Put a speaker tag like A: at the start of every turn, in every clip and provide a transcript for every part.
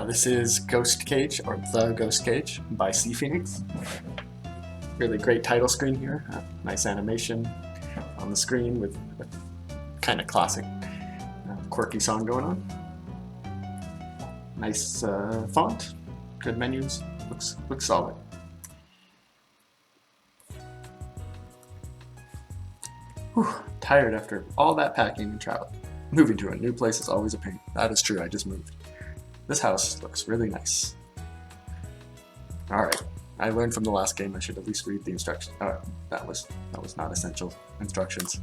A: This is Ghost Cage, or The Ghost Cage, by SeaPhoenix. Really great title screen here. Nice animation on the screen with a kind of classic, quirky song going on. Nice font, good menus, looks solid. Whew, tired after all that packing and travel. Moving to a new place is always a pain. That is true, I just moved. This house looks really nice. Alright, I learned from the last game I should at least read the instructions. That was not essential instructions.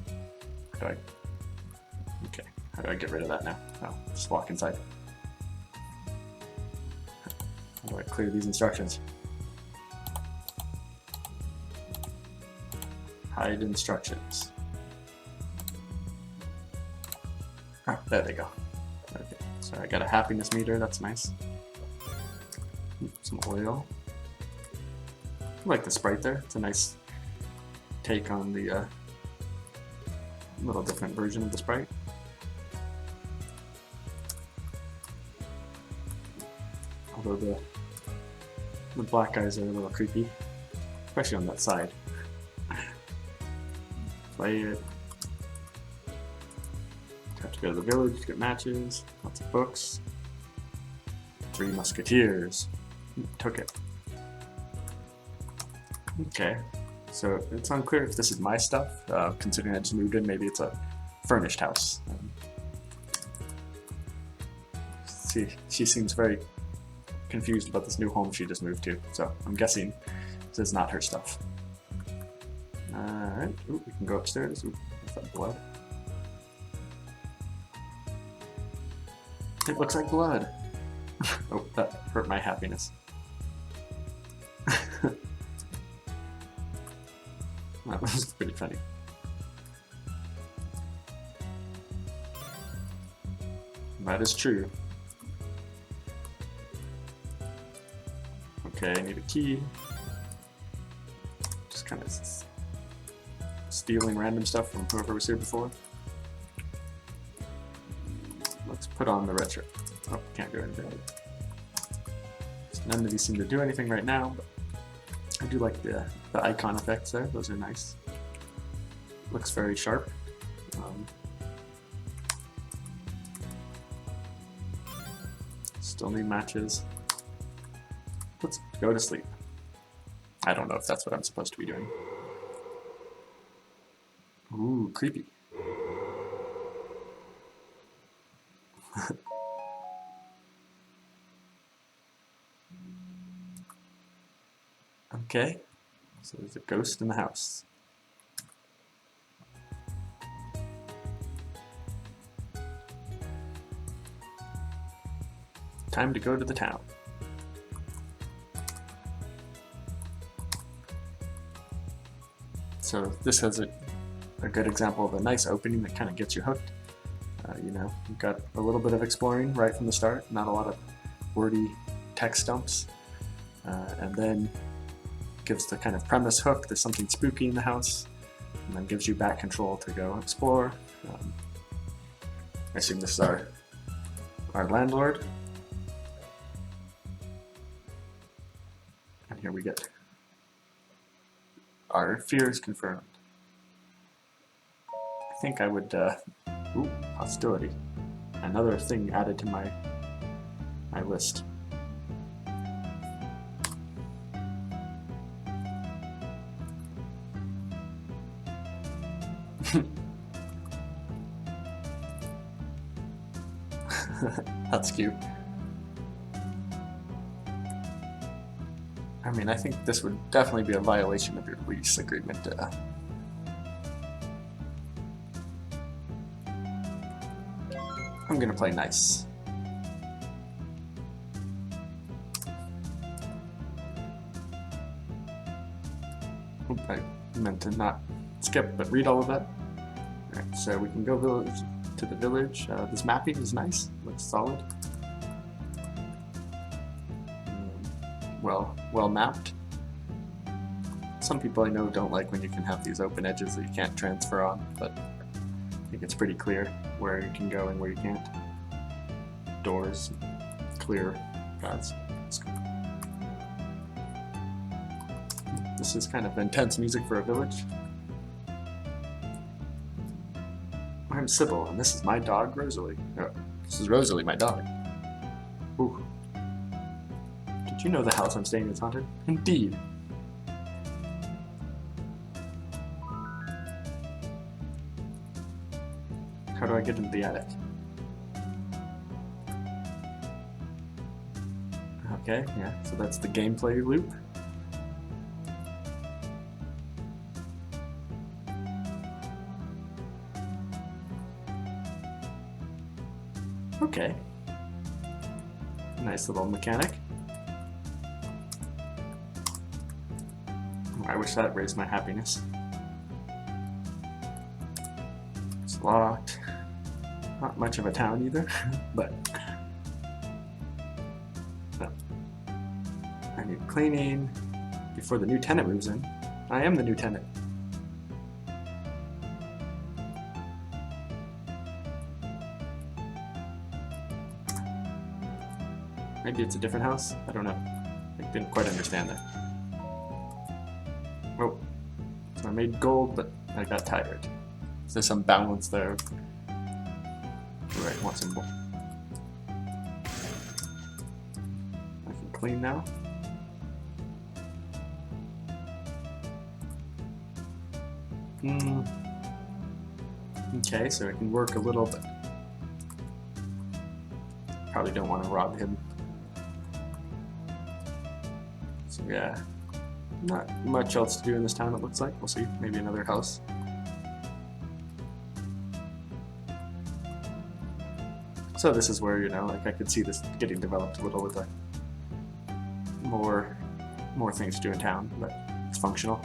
A: Okay, how do I get rid of that now? Oh, just walk inside. How do I clear these instructions? Hide instructions. Oh, there they go. Okay, so I got a happiness meter, that's nice. Some oil. I like the sprite there, it's a nice take on the little different version of the sprite. Although the black guys are a little creepy, especially on that side. Play it. Have to go to the village to get matches, lots of books. 3 musketeers. Took it. Okay, so it's unclear if this is my stuff, considering I just moved in. Maybe it's a furnished house. See, she seems very confused about this new home she just moved to, so I'm guessing this is not her stuff. Alright, we can go upstairs. Ooh, is that blood? It looks like blood. Oh, that hurt my happiness. That was pretty funny. That is true. Okay, I need a key. Just kind of stealing random stuff from whoever was here before. Let's put on the retro. Oh, can't do anything. None of these seem to do anything right now, but I do like the icon effects there. Those are nice. Looks very sharp. Still need matches. Let's go to sleep. I don't know if that's what I'm supposed to be doing. Ooh, creepy. Okay, so there's a ghost in the house. Time to go to the town. So this has a good example of a nice opening that kind of gets you hooked. You know, you've got a little bit of exploring right from the start, not a lot of wordy text dumps, and then gives the kind of premise hook, there's something spooky in the house, and then gives you back control to go explore. I assume this is our landlord. And here we get our fears confirmed. I think I would, ooh, hostility. Another thing added to my list. That's cute. I mean, I think this would definitely be a violation of your lease agreement. I'm gonna play nice. Oop, I meant to not skip, but read all of that. Alright, so we can go to the village. This mapping is nice, looks solid. Well mapped. Some people I know don't like when you can have these open edges that you can't transfer on, but I think it's pretty clear where you can go and where you can't. Doors, clear paths. This is kind of intense music for a village. I'm Sybil, and this is my dog, Rosalie. Oh, this is Rosalie, my dog. Ooh. Did you know the house I'm staying in is haunted? Indeed. How do I get into the attic? Okay, yeah, so that's the gameplay loop. Okay. Nice little mechanic. I wish that raised my happiness. It's locked. Not much of a town either, but no. I need cleaning before the new tenant moves in. I am the new tenant. Maybe it's a different house? I don't know. I didn't quite understand that. Oh, so I made gold, but I got tired. So there's some balance there. Right, want some more. I can clean now. Okay, so I can work a little bit. Probably don't want to rob him. So yeah, not much else to do in this town, it looks like. We'll see, maybe another house. So this is where, you know, like I could see this getting developed a little with more things to do in town, but it's functional,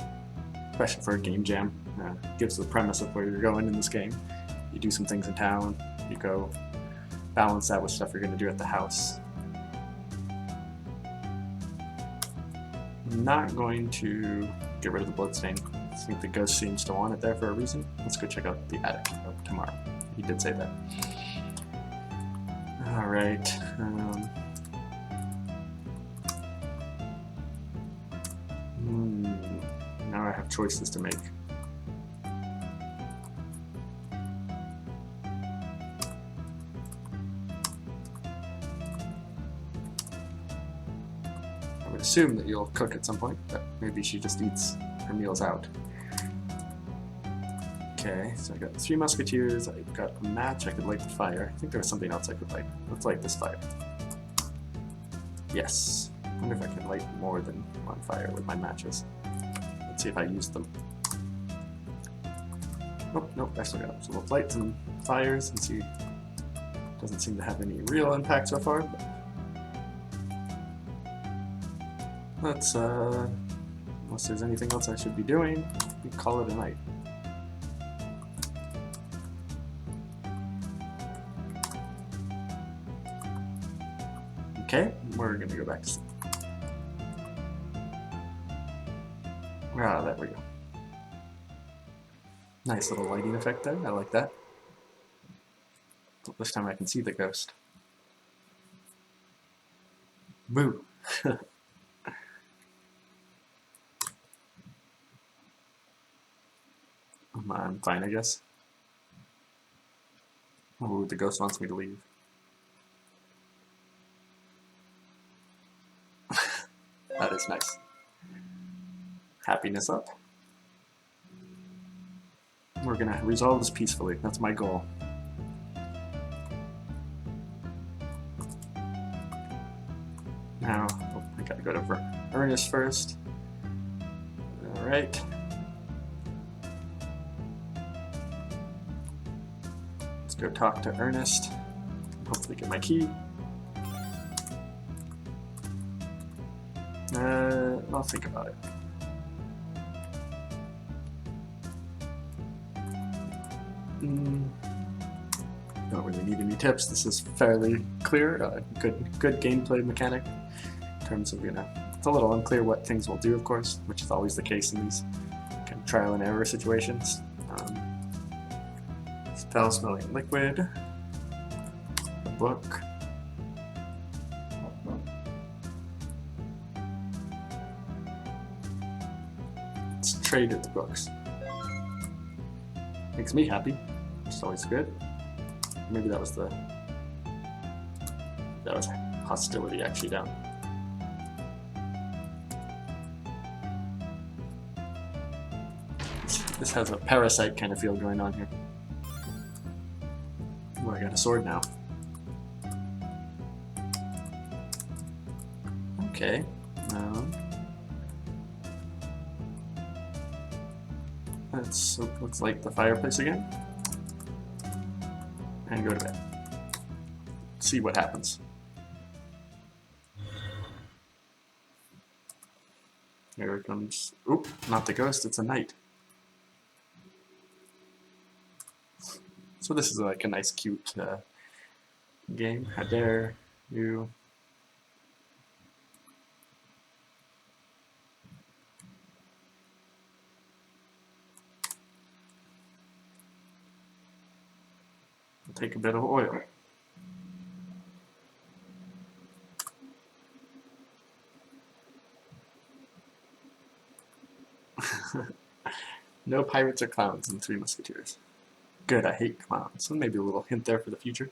A: especially for a game jam. Gives the premise of where you're going in this game. You do some things in town, you go balance that with stuff you're going to do at the house. I'm not going to get rid of the bloodstain. I think the ghost seems to want it there for a reason. Let's go check out the attic tomorrow. He did say that. Alright. Now I have choices to make. I would assume that you'll cook at some point, but maybe she just eats her meals out. Okay, so I got 3 musketeers, I've got a match, I could light the fire. I think there was something else I could light. Let's light this fire. Yes. I wonder if I can light more than one fire with my matches. Let's see if I use them. Oh, nope, I still got them. So we'll light some fires and see. Doesn't seem to have any real impact so far, but let's, unless there's anything else I should be doing, we call it a night. Okay, we're gonna go back to sleep. Ah, there we go. Nice little lighting effect there, I like that. This time I can see the ghost. Boo! I'm fine, I guess. Oh, the ghost wants me to leave. That is nice. Happiness up. We're gonna resolve this peacefully. That's my goal. Now, oh, I gotta go to Ernest first. Alright. Let's go talk to Ernest. Hopefully get my key. I'll think about it. Don't really need any tips. This is fairly clear. Good gameplay mechanic in terms of, you know, it's a little unclear what things will do, of course, which is always the case in these kind of trial and error situations. Foul smelling liquid. A book. Let's trade at the books. Makes me happy, which is always good. Maybe that was hostility actually down. This has a parasite kind of feel going on here. Oh, I got a sword now. Okay. Let's light the fireplace again. And go to bed. See what happens. Here it comes. Oop, not the ghost, it's a knight. So this is like a nice, cute game. How dare you? I'll take a bit of oil. No pirates or clowns in Three Musketeers. Good, I hate clowns. So maybe a little hint there for the future.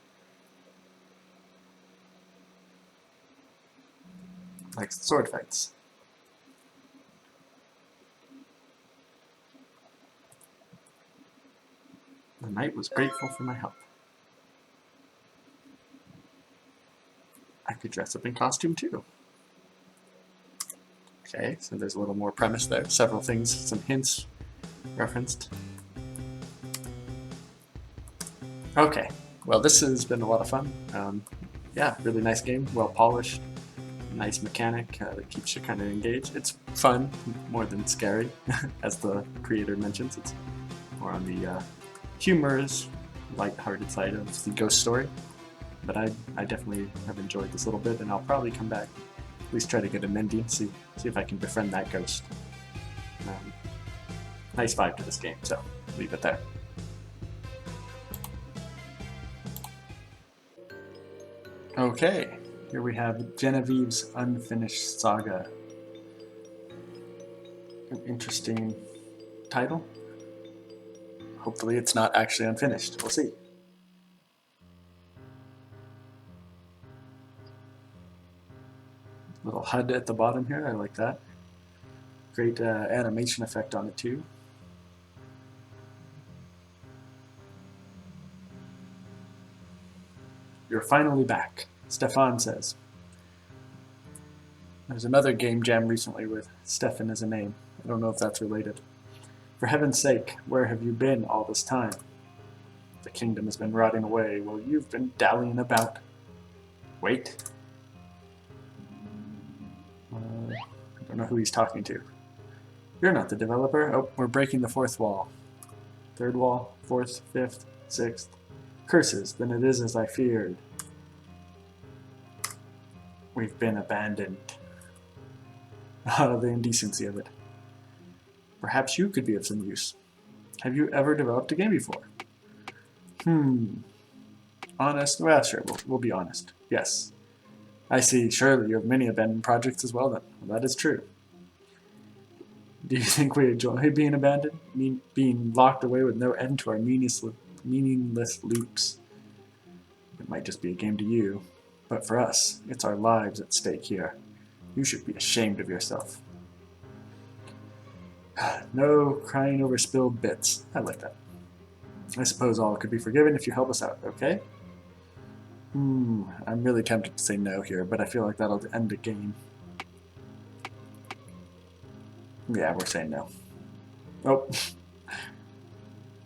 A: Like sword fights. The knight was grateful for my help. I could dress up in costume too. Okay, so there's a little more premise there. Several things, some hints referenced. Okay, well this has been a lot of fun. Yeah, really nice game, well polished, nice mechanic that keeps you kind of engaged. It's fun, more than scary, as the creator mentions. It's more on the humorous, light-hearted side of the ghost story. But I definitely have enjoyed this a little bit, and I'll probably come back, at least try to get an ending, see if I can befriend that ghost. Nice vibe to this game, so leave it there. Okay, here we have Jennavieve's Unfinished Saga. An interesting title. Hopefully it's not actually unfinished. We'll see. Little HUD at the bottom here, I like that. Great animation effect on it too. You're finally back, Stefan says. There's another game jam recently with Stefan as a name. I don't know if that's related. For heaven's sake, where have you been all this time? The kingdom has been rotting away while you've been dallying about. Wait. I don't know who he's talking to. You're not the developer. Oh, we're breaking the fourth wall. Third wall, fourth, fifth, sixth. Curses, then it is as I feared. We've been abandoned. Ah, the indecency of it. Perhaps you could be of some use. Have you ever developed a game before? Honest? Well, sure, we'll be honest. Yes. I see, surely you have many abandoned projects as well then. Well, that is true. Do you think we enjoy being abandoned? Being locked away with no end to our meaningless loops? It might just be a game to you, but for us, it's our lives at stake here. You should be ashamed of yourself. No crying over spilled bits. I like that. I suppose all could be forgiven if you help us out, okay? I'm really tempted to say no here, but I feel like that'll end the game. Yeah, we're saying no. Oh.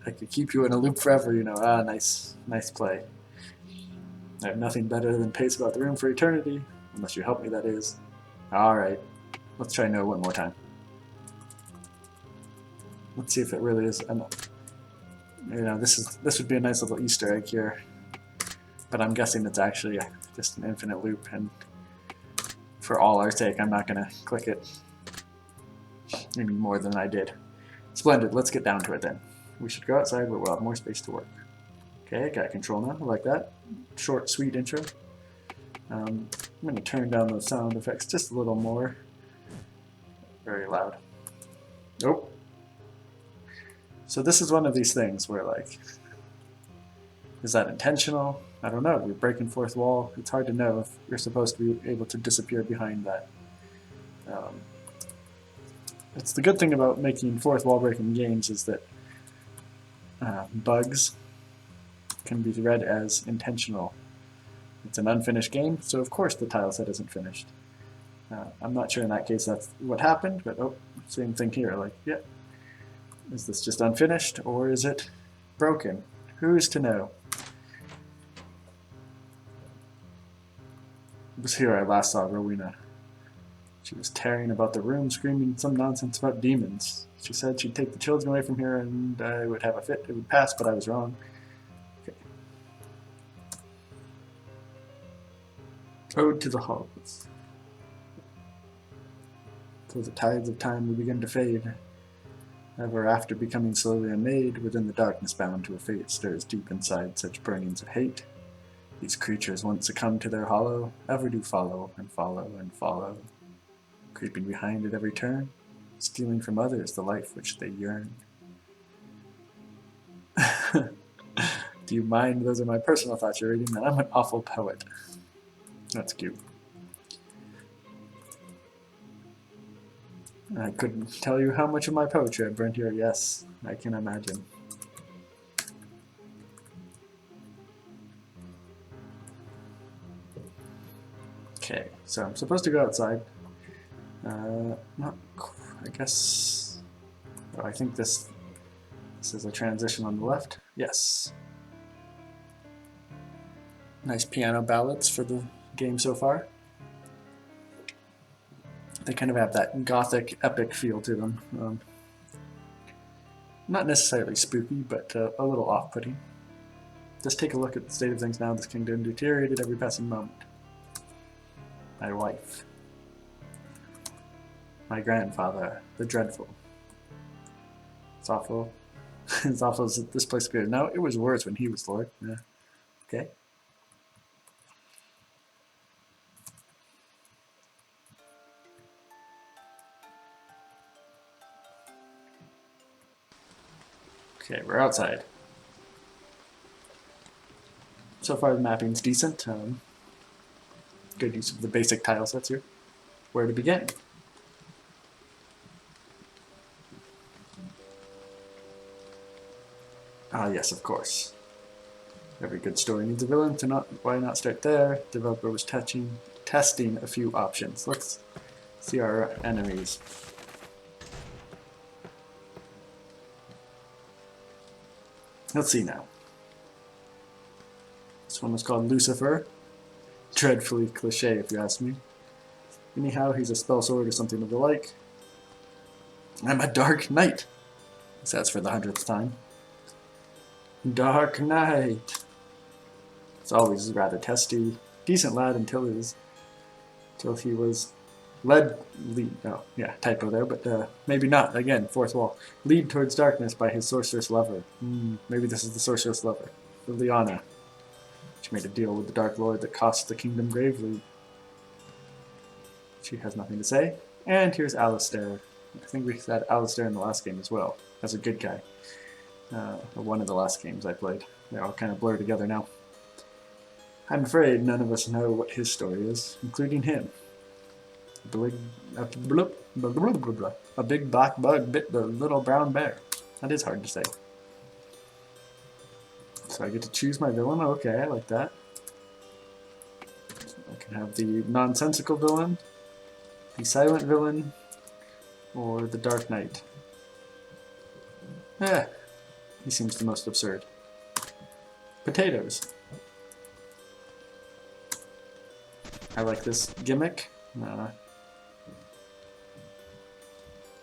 A: I could keep you in a loop forever, you know. Ah, nice play. I have nothing better than pace about the room for eternity. Unless you help me, that is. Alright. Let's try no one more time. Let's see if it really is enough. You know, this would be a nice little Easter egg here. But I'm guessing it's actually just an infinite loop, and for all our sake, I'm not going to click it any more than I did. Splendid, let's get down to it then. We should go outside where we'll have more space to work. Okay, got control now, I like that. Short, sweet intro. I'm going to turn down those sound effects just a little more. Very loud. Oh, So this is one of these things where, like, is that intentional? I don't know. You're breaking fourth wall. It's hard to know if you're supposed to be able to disappear behind that. It's the good thing about making fourth wall breaking games is that bugs can be read as intentional. It's an unfinished game, so of course the tile set isn't finished. I'm not sure in that case that's what happened, but oh, same thing here. Like, yeah, is this just unfinished or is it broken? Who's to know? It was here I last saw Rowena. She was tearing about the room, screaming some nonsense about demons. She said she'd take the children away from here and I would have a fit. It would pass, but I was wrong. Okay. Ode to the Halls. Till the tides of time will begin to fade. Ever after becoming slowly unmade, within the darkness bound to a fate stirs deep inside such burnings of hate. These creatures once succumb to their hollow, ever do follow and follow and follow, creeping behind at every turn, stealing from others the life which they yearn. Do you mind? Those are my personal thoughts you're reading, and I'm an awful poet. That's cute. I couldn't tell you how much of my poetry I've burned here. Yes, I can imagine. Okay, so I'm supposed to go outside. I guess. Oh, I think this is a transition on the left. Yes. Nice piano ballads for the game so far. They kind of have that gothic, epic feel to them. Not necessarily spooky, but a little off-putting. Just take a look at the state of things now. This kingdom deteriorated every passing moment. My wife. My grandfather, the dreadful. It's awful. It's awful as this place appears. No, it was worse when he was Lord. Yeah. Okay. Okay, we're outside. So far the mapping's decent. Good use of the basic tile sets here. Where to begin? Ah, yes, of course. Every good story needs a villain. Why not start there? Developer was testing a few options. Let's see our enemies. Let's see now. This one was called Lucifer. Dreadfully cliche, if you ask me. Anyhow, he's a spell sword or something of the like. I'm a Dark Knight. He says for the 100th time. Dark Knight. It's always rather testy. Decent lad until he was typo there, but maybe not. Again, fourth wall. Lead towards darkness by his sorceress lover. Maybe this is the sorceress lover. Liliana. She made a deal with the Dark Lord that cost the kingdom gravely. She has nothing to say. And here's Alistair. I think we had Alistair in the last game as well, as a good guy. One of the last games I played. They all kind of blur together now. I'm afraid none of us know what his story is, including him. A big black bug bit the little brown bear. That is hard to say. So I get to choose my villain. Okay, I like that. I can have the nonsensical villain, the silent villain, or the Dark Knight. He seems the most absurd. Potatoes. I like this gimmick.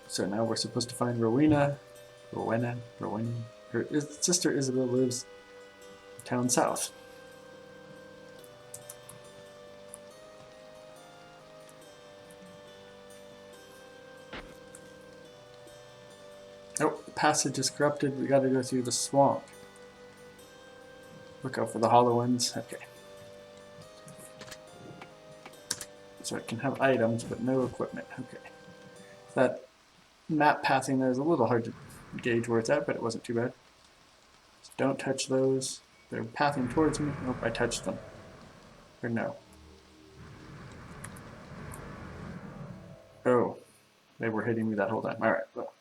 A: So now we're supposed to find Rowena. Her sister Isabel lives town south. Oh, the passage is corrupted. We gotta go through the swamp. Look out for the hollow ones. Okay. So it can have items, but no equipment. Okay. That map pathing there is a little hard to gauge where it's at, but it wasn't too bad. So don't touch those. They're pathing towards me. Nope, I touched them. Or no. Oh, they were hitting me that whole time. Alright, well,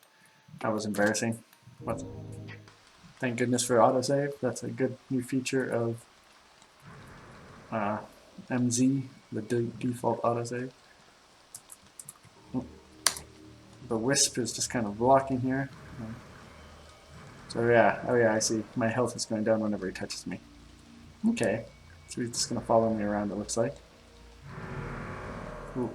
A: that was embarrassing. But thank goodness for autosave. That's a good new feature of MZ, the default autosave. The wisp is just kind of blocking here. So yeah, oh yeah, I see. My health is going down whenever he touches me. Okay, so he's just going to follow me around, it looks like. Ooh.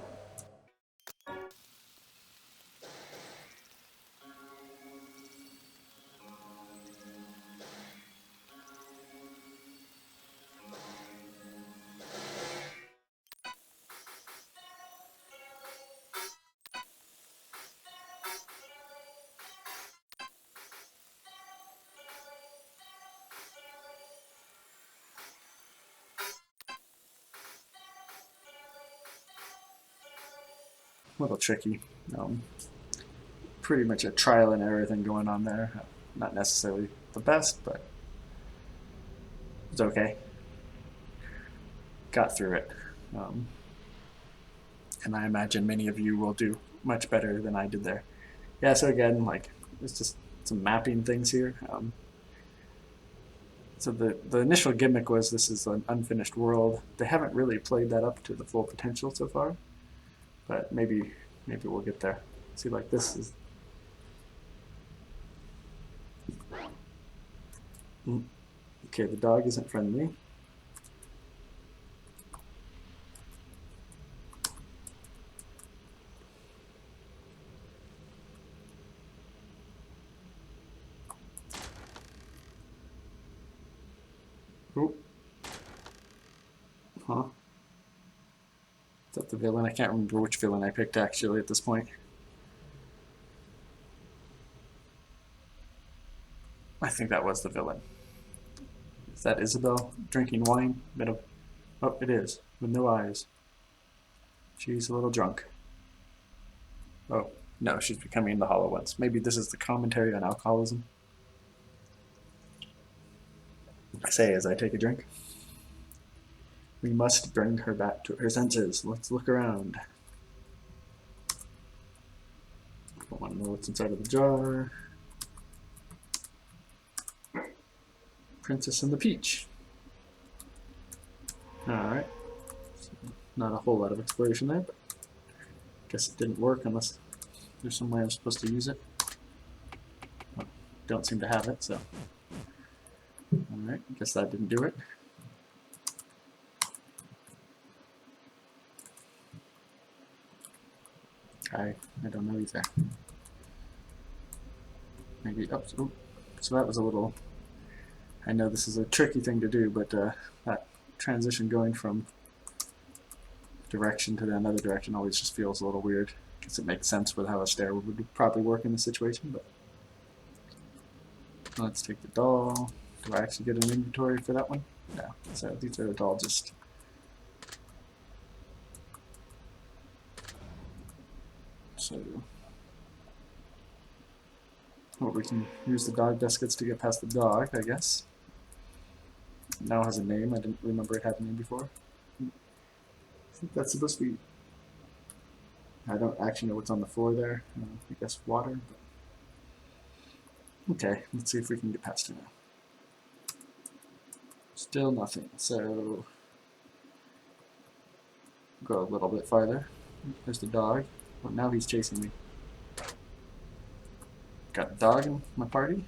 A: A little tricky. Pretty much a trial and error thing going on there. Not necessarily the best, but it's okay. Got through it. And I imagine many of you will do much better than I did there. Yeah, so again, like, it's just some mapping things here. So the initial gimmick was this is an unfinished world. They haven't really played that up to the full potential so far, but maybe we'll get there. See, like this is. Okay, the dog isn't friendly. Oh. Huh. Is that the villain? I can't remember which villain I picked actually at this point. I think that was the villain. Is that Isabel drinking wine? Oh, it is, with no eyes. She's a little drunk. Oh, no, she's becoming the Hollow Ones. Maybe this is the commentary on alcoholism. I say as I take a drink. We must bring her back to her senses. Let's look around. I want to know what's inside of the jar. Princess and the Peach. Alright. Not a whole lot of exploration there, but I guess it didn't work unless there's some way I'm supposed to use it. Well, don't seem to have it, so. Alright, I guess that didn't do it. I don't know either. Maybe up. Oh, so that was a little. I know this is a tricky thing to do, but that transition going from direction to another direction always just feels a little weird. I guess it makes sense with how a stair would probably work in this situation, but let's take the doll. Do I actually get an inventory for that one? No. So these are all just. So. Well, we can use the dog biscuits to get past the dog, I guess. It now has a name. I didn't remember it had a name before. I think that's supposed to be. I don't actually know what's on the floor there. I guess water. But... Okay, let's see if we can get past it now. Still nothing. So go a little bit farther. There's the dog. Well, now he's chasing me. Got a dog in my party.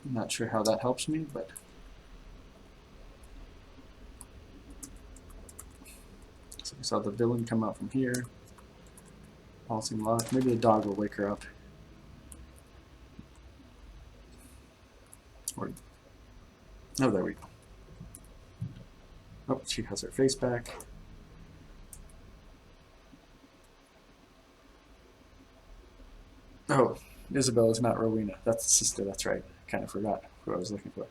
A: I'm not sure how that helps me, but so we saw the villain come out from here. All seem lost. Maybe the dog will wake her up. Or oh, there we go. Oh, she has her face back. Oh, Isabel is not Rowena. That's the sister, that's right. I kind of forgot who I was looking for.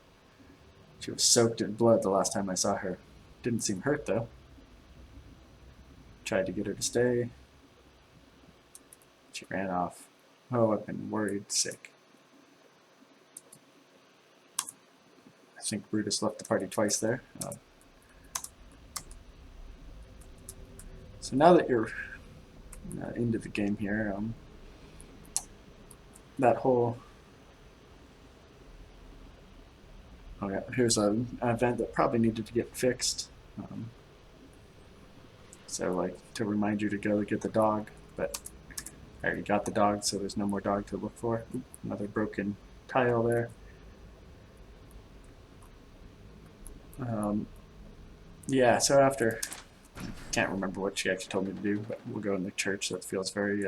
A: She was soaked in blood the last time I saw her. Didn't seem hurt, though. Tried to get her to stay. She ran off. Oh, I've been worried sick. I think Brutus left the party twice there. So now that you're into the game here, that whole... Oh yeah, here's an event that probably needed to get fixed. So like to remind you to go get the dog, but I already got the dog, so there's no more dog to look for. Oop, another broken tile there. Yeah, so after, can't remember what she actually told me to do, but we'll go in the church. That feels very,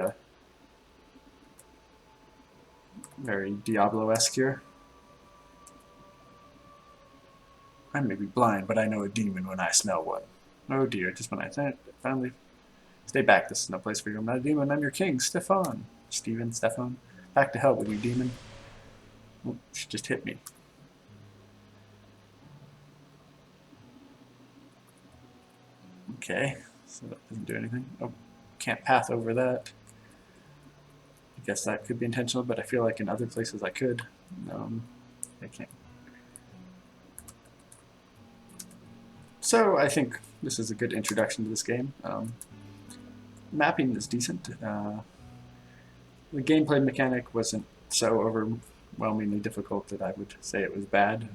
A: very Diablo-esque here. I may be blind, but I know a demon when I smell one. Oh dear, just when I finally... Stay back, this is no place for you. I'm not a demon, I'm your king, Stefan. Stefan. Back to hell with you, demon. Oh, she just hit me. Okay, so that doesn't do anything. Oh, can't path over that. I guess that could be intentional, but I feel like in other places I could. I can't. So I think this is a good introduction to this game. Mapping is decent. The gameplay mechanic wasn't so overwhelmingly difficult that I would say it was bad,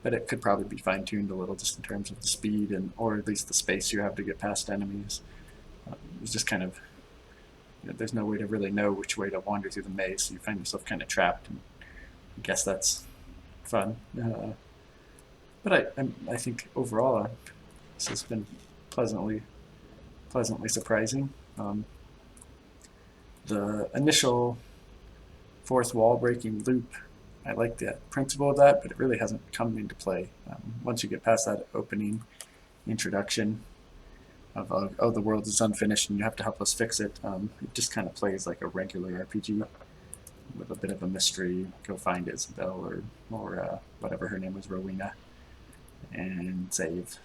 A: but it could probably be fine-tuned a little just in terms of the speed and or at least the space you have to get past enemies. It's just kind of, there's no way to really know which way to wander through the maze, so you find yourself kind of trapped, and I guess that's fun. But I think overall this has been pleasantly surprising. The initial fourth wall breaking loop, I like the principle of that, but it really hasn't come into play. Once you get past that opening introduction of oh, the world is unfinished and you have to help us fix it, it just kind of plays like a regular RPG with a bit of a mystery. Go find Isabel or whatever her name was, Rowena, and save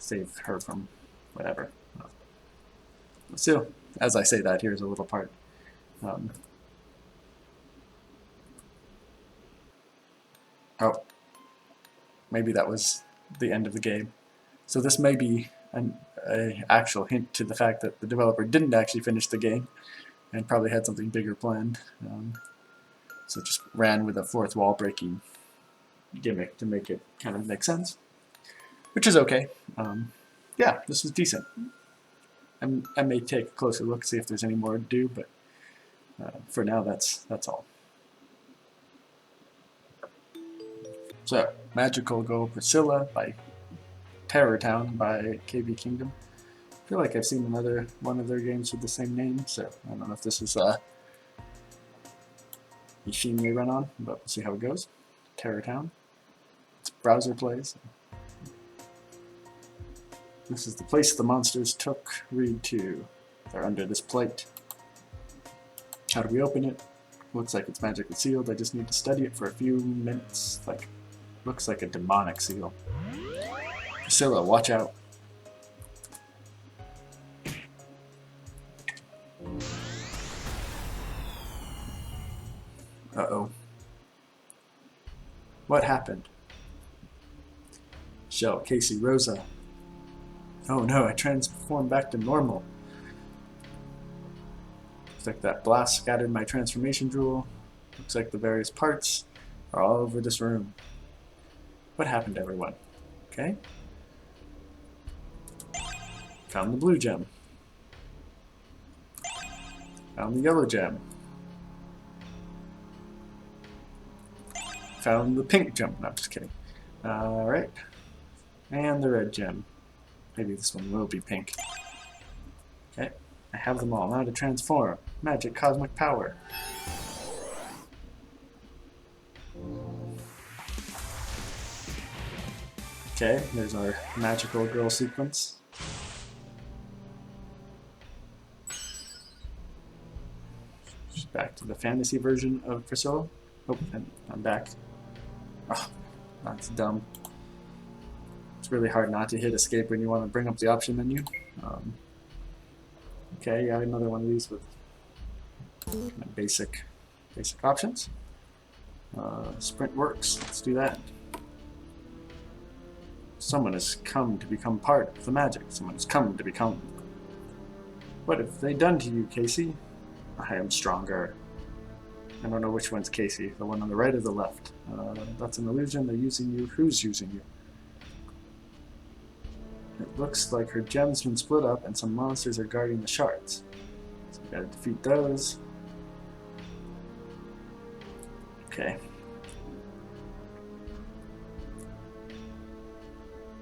A: her from whatever. So, as I say that, here's a little part. Oh, maybe that was the end of the game. So this may be an actual hint to the fact that the developer didn't actually finish the game and probably had something bigger planned. So just ran with a fourth wall breaking gimmick to make it kind of make sense, which is okay. Yeah, this was decent. I may take a closer look, see if there's any more to do, but for now, that's all. So, Magical Girl Priscilla by Terror Town by KB Kingdom. I feel like I've seen another one of their games with the same name, so I don't know if this is a theme they run on, but we'll see how it goes. Terror Town. It's browser plays. This is the place the monsters took Reed to. They're under this plate. How do we open it? Looks like it's magically sealed. I just need to study it for a few minutes. Looks like a demonic seal. Priscilla, watch out. Uh-oh. What happened? Shell, Casey, Rosa. Oh no, I transformed back to normal. Looks like that blast scattered my transformation jewel. Looks like the various parts are all over this room. What happened to everyone? Okay. Found the blue gem. Found the yellow gem. Found the pink gem. No, I'm just kidding. Alright. And the red gem. Maybe this one will be pink. Okay. I have them all. Now to transform. Magic cosmic power. Okay, there's our magical girl sequence. Just back to the fantasy version of Priscilla. Oh, and I'm back. Oh, that's dumb. It's really hard not to hit escape when you want to bring up the option menu. Okay, got another one of these with kind of basic options. Sprint works. Let's do that. Someone has come to become part of the magic. Someone has come to become. What have they done to you, Casey? I am stronger. I don't know which one's Casey. The one on the right or the left? That's an illusion. They're using you. Who's using you? It looks like her gem's been split up and some monsters are guarding the shards. So we gotta defeat those. Okay.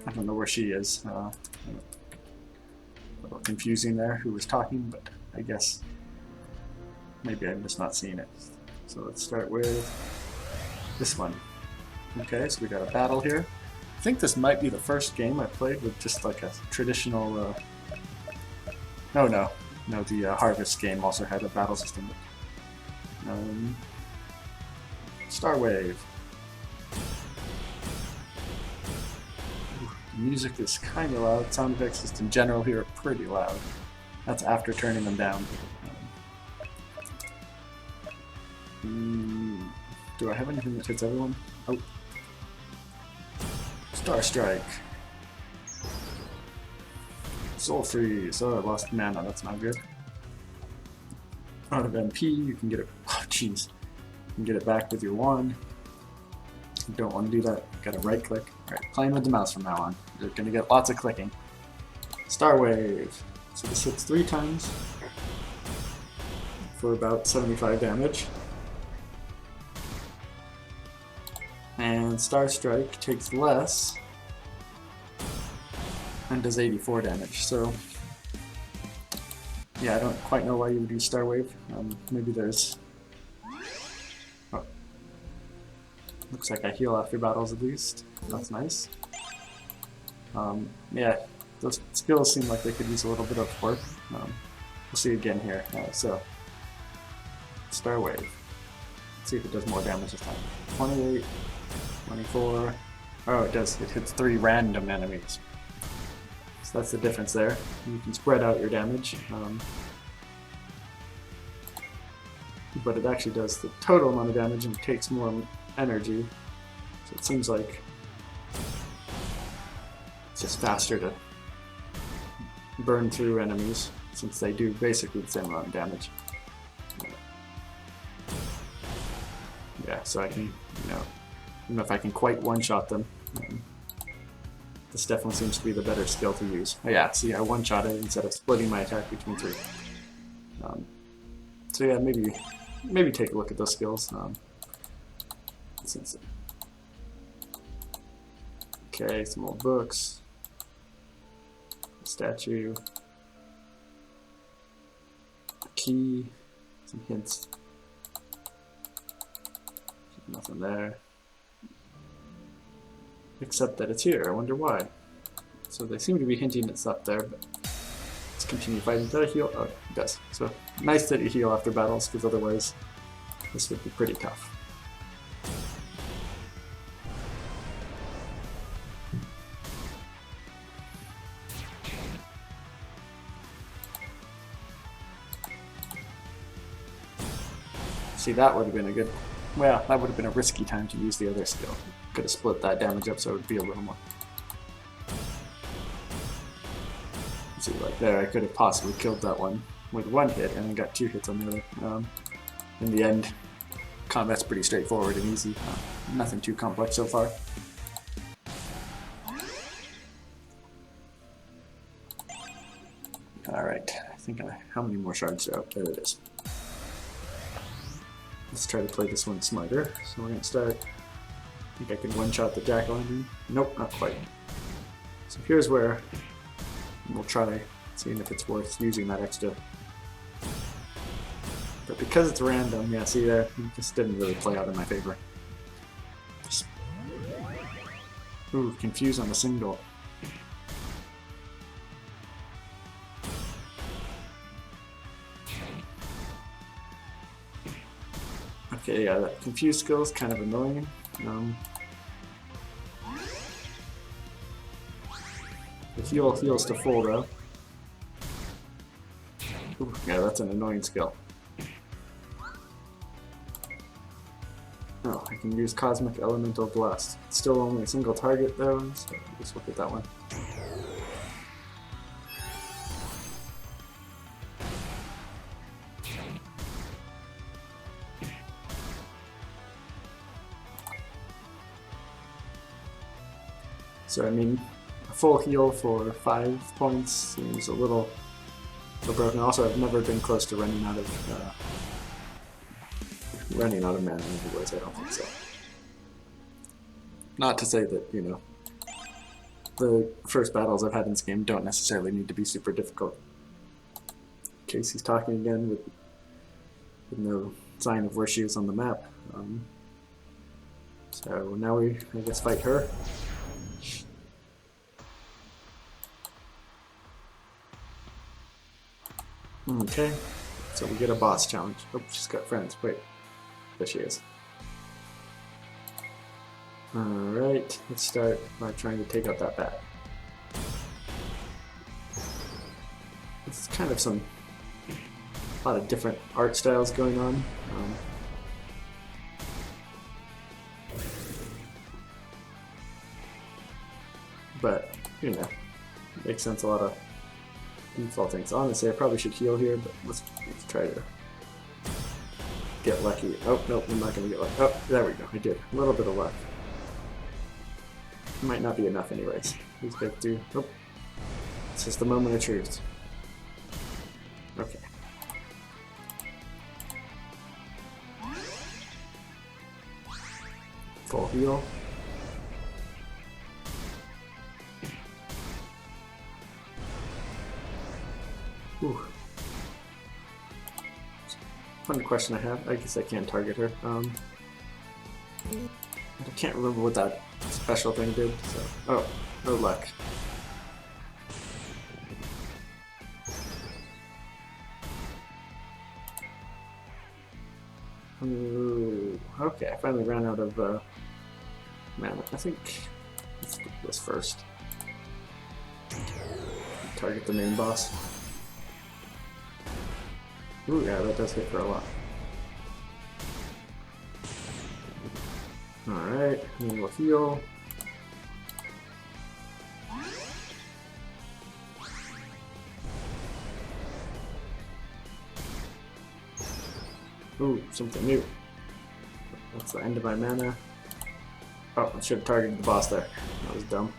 A: I don't know where she is. A little confusing there who was talking, but I guess maybe I'm just not seeing it. So let's start with this one. Okay, so we got a battle here. I think this might be the first game I played with just like a traditional... No, the Harvest game also had a battle system. Star Wave. The music is kind of loud. Sound effects just in general here are pretty loud. That's after turning them down. Do I have anything that hits everyone? Oh. Star Strike. Soul Freeze. Oh, I lost mana. That's not good. Out of MP, you can get it. Oh, jeez. You can get it back with your wand. You don't want to do that. Gotta right click. Alright, playing with the mouse from now on. You're gonna get lots of clicking. Star Wave. So this hits 3 times for about 75 damage. And Star Strike takes less and does 84 damage. So yeah, I don't quite know why you would use Star Wave. Maybe there's... Oh. Looks like I heal after battles at least. That's nice. Yeah, those skills seem like they could use a little bit of work. We'll see again here. So, Star Wave. Let's see if it does more damage this time. 28, 24. Oh, it does. It hits 3 random enemies. So that's the difference there. You can spread out your damage. But it actually does the total amount of damage and takes more energy. So it seems like it's just faster to burn through enemies since they do basically the same amount of damage. Yeah, so I can, I don't know if I can quite one-shot them. This definitely seems to be the better skill to use. Oh yeah, see, I one-shot it instead of splitting my attack between 3. So yeah, maybe take a look at those skills. Okay, some old books. Statue. Key. Some hints. Nothing there. Except that it's here. I wonder why. So they seem to be hinting it's up there, but let's continue fighting. Did I heal? Oh, it does. So nice that you heal after battles, because otherwise this would be pretty tough. See, that would have been a good... Well, that would have been a risky time to use the other skill. Could have split that damage up so it would be a little more. See, like there, I could have possibly killed that one with 1 hit and then got 2 hits on the other. In the end, combat's pretty straightforward and easy. Nothing too complex so far. Alright, I think how many more shards are out? There it is. Let's try to play this one smarter. So we're going to start. I think I can one-shot the jack-o'-lantern. Nope, not quite. So here's where we'll try seeing if it's worth using that extra. But because it's random, yeah, see there, it just didn't really play out in my favor. Ooh, confused on the single. Okay, yeah, that confused skill is kind of annoying. The heal heals to full though. Ooh, yeah, that's an annoying skill. Oh, I can use Cosmic Elemental Blast. It's still only a single target though, so just look at that one. So I mean, a full heal for 5 points seems a little broken. Also, I've never been close to running out of mana anyways. I don't think so. Not to say that, you know, the first battles I've had in this game don't necessarily need to be super difficult. Casey's talking again with no sign of where she is on the map. So now we, I guess, fight her. Okay, so we get a boss challenge. Oh, she's got friends. Wait, there she is. Alright, let's start by trying to take out that bat. It's kind of a lot of different art styles going on. But, you know, makes sense, a lot of default things. Honestly, I probably should heal here, but let's try to get lucky. Oh, nope, I'm not going to get lucky. Oh, there we go, I did. A little bit of luck. Might not be enough anyways. These guys do. Oh, it's just the moment of truth. Okay. Full heal. Ooh. Fun question I have. I guess I can target her. I can't remember what that special thing did, so... Oh, no luck. Ooh, okay, I finally ran out of mana. I think let's do this first. Target the main boss. Ooh, yeah, that does hit for a lot. Alright, and then we'll heal. Ooh, something new. That's the end of my mana. Oh, I should have targeted the boss there. That was dumb.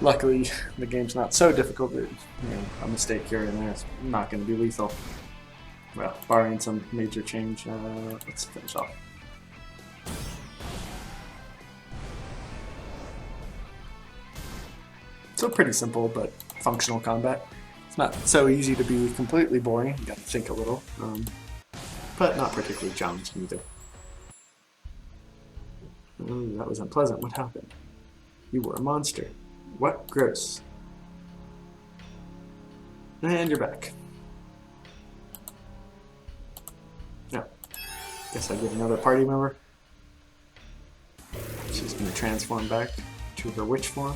A: Luckily, the game's not so difficult that, you know, a mistake here and there is not going to be lethal. Well, barring some major change, let's finish off. So pretty simple, but functional combat. It's not so easy to be completely boring. You got to think a little, but not particularly challenging either. Ooh, that was unpleasant. What happened? You were a monster. What? Gross. And you're back. Yeah. Guess I get another party member. She's going to transform back to her witch form.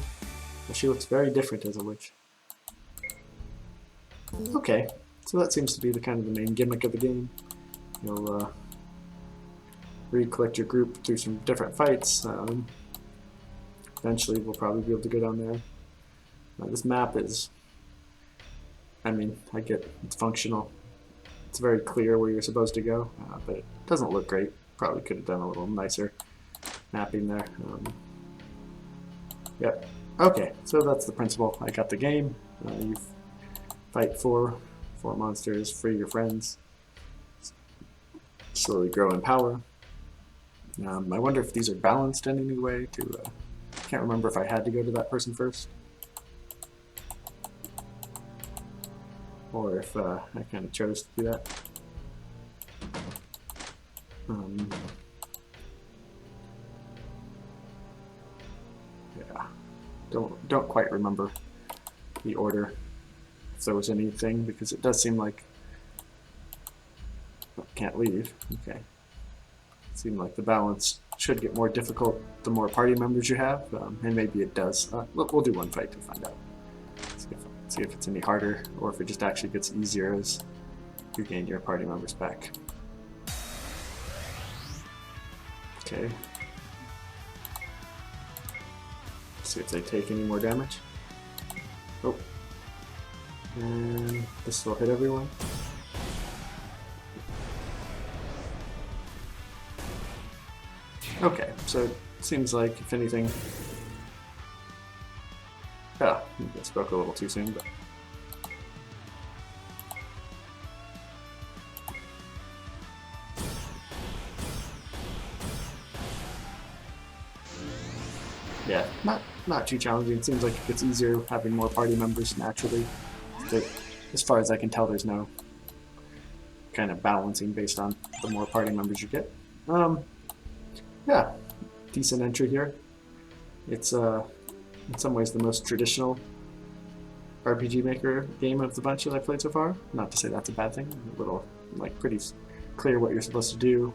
A: Well, she looks very different as a witch. Okay, so that seems to be the kind of the main gimmick of the game. You'll re-collect your group through some different fights. Eventually we'll probably be able to go down there. This map is, I mean, I get it's functional. It's very clear where you're supposed to go, but it doesn't look great. Probably could have done a little nicer mapping there. Yep. Okay, so that's the principle. I got the game. You fight four monsters, free your friends, slowly grow in power. I wonder if these are balanced in any way. I can't remember if I had to go to that person first, or if I kind of chose to do that. Yeah, don't quite remember the order, if there was anything, because it does seem like can't leave. Okay, it seemed like the balance should get more difficult the more party members you have, and maybe it does. We'll do one fight to find out. See if it's any harder, or if it just actually gets easier as you gain your party members back. Okay. See if they take any more damage. Oh. And this will hit everyone. Okay, so it seems like, if anything... Ah, I spoke a little too soon, but... Yeah, not too challenging. It seems like it gets easier having more party members naturally. But as far as I can tell, there's no kind of balancing based on the more party members you get. Yeah, decent entry here. It's in some ways the most traditional RPG Maker game of the bunch that I've played so far. Not to say that's a bad thing. A little, like, pretty clear what you're supposed to do.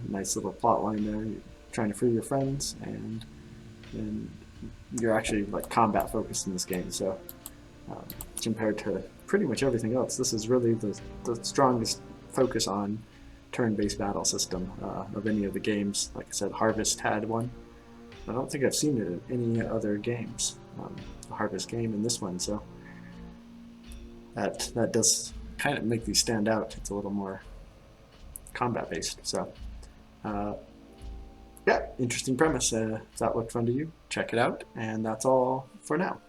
A: Nice little plot line there. You're trying to free your friends, and you're actually like combat focused in this game. So compared to pretty much everything else, this is really the strongest focus on turn-based battle system of any of the games. Like I said, Harvest had one. I don't think I've seen it in any other games. The Harvest game and this one, so that does kind of make these stand out. It's a little more combat-based. So yeah, interesting premise. If that looked fun to you, check it out. And that's all for now.